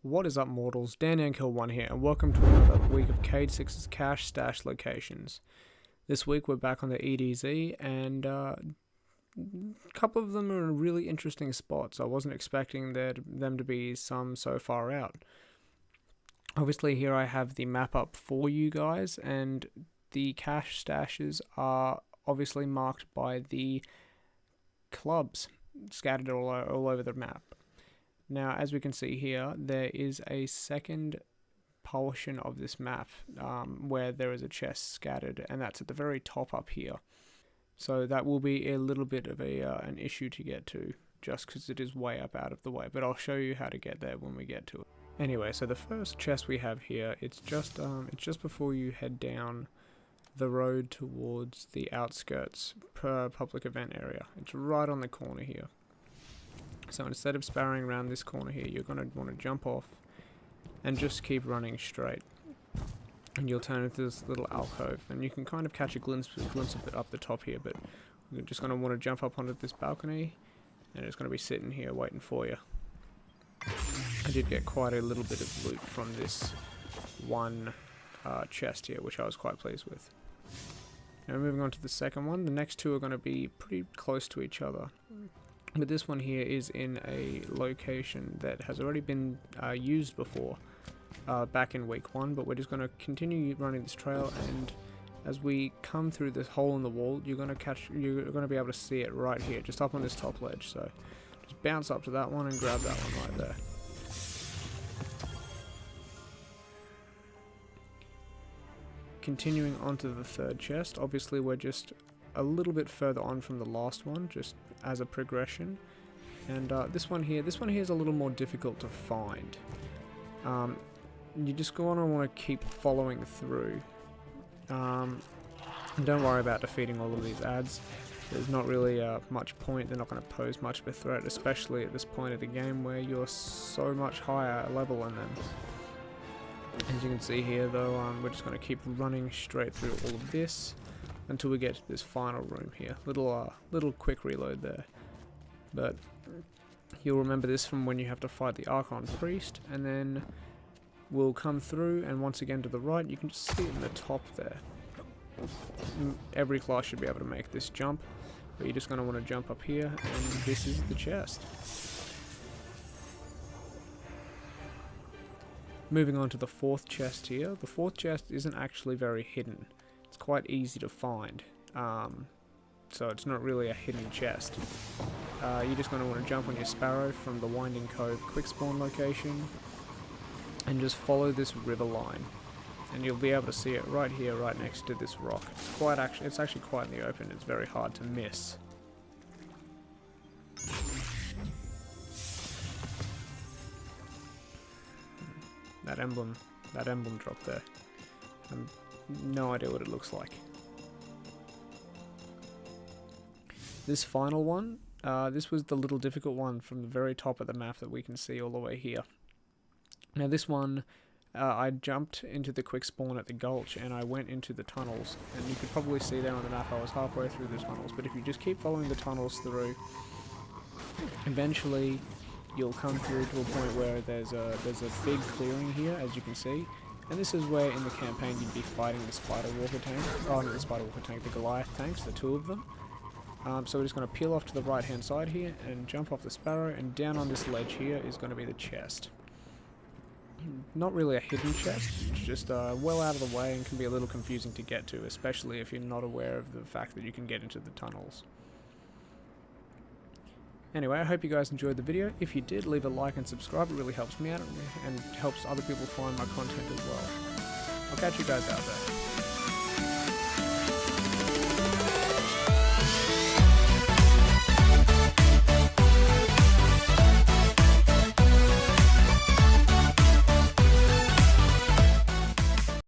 What is up, mortals? Dandankill 1 here, and welcome to another week of Cayde-6's cache stash locations. This week we're back on the EDZ, and a couple of them are in really interesting spots. I wasn't expecting them to be some so far out. Obviously here I have the map up for you guys, and the cache stashes are obviously marked by the clubs scattered all over the map. Now, as we can see here, there is a second portion of this map where there is a chest scattered, and that's at the very top up here. So that will be a little bit of an issue to get to, just because it is way up out of the way. But I'll show you how to get there when we get to it. Anyway, so the first chest we have here, it's just before you head down the road towards the outskirts per public event area. It's right on the corner here. So instead of sparrowing around this corner here, you're going to want to jump off and just keep running straight. And you'll turn into this little alcove, and you can kind of catch a glimpse of it up the top here, but you're just going to want to jump up onto this balcony, and it's going to be sitting here waiting for you. I did get quite a little bit of loot from this one chest here, which I was quite pleased with. Now moving on to the second one, the next two are going to be pretty close to each other. But this one here is in a location that has already been used before, back in week 1, but we're just going to continue running this trail, and as we come through this hole in the wall, you're going to be able to see it right here, just up on this top ledge. So just bounce up to that one and grab that one right there. Continuing on to the third chest, obviously we're just a little bit further on from the last one, just as a progression, and this one here is a little more difficult to find. You just going to want to keep following through. And don't worry about defeating all of these ads. There's not really much point. They're not going to pose much of a threat, especially at this point of the game where you're so much higher level than them. As you can see here, though, we're just going to keep running straight through all of this until we get to this final room here. Little quick reload there, but you'll remember this from when you have to fight the Archon Priest, and then we'll come through, and once again to the right, you can just see it in the top there. Every class should be able to make this jump, but you're just going to want to jump up here, and this is the chest. Moving on to the fourth chest here. The fourth chest isn't actually very hidden. It's quite easy to find, so it's not really a hidden chest. You're just going to want to jump on your sparrow from the Winding Cove quick spawn location and just follow this river line, and you'll be able to see it right here, right next to this rock. It's actually quite in the open. It's very hard to miss. That emblem drop there. No idea what it looks like. This final one, this was the little difficult one from the very top of the map that we can see all the way here. Now this one, I jumped into the quick spawn at the gulch, and I went into the tunnels, and you could probably see there on the map I was halfway through the tunnels, but if you just keep following the tunnels through, eventually you'll come through to a point where there's a big clearing here, as you can see. And this is where in the campaign you'd be fighting the spider walker tank, oh not the spider walker tank, the Goliath tanks, the two of them. So we're just going to peel off to the right hand side here and jump off the sparrow, and down on this ledge here is going to be the chest. Not really a hidden chest, it's just well out of the way and can be a little confusing to get to, especially if you're not aware of the fact that you can get into the tunnels. Anyway, I hope you guys enjoyed the video. If you did, leave a like and subscribe. It really helps me out and helps other people find my content as well. I'll catch you guys out there.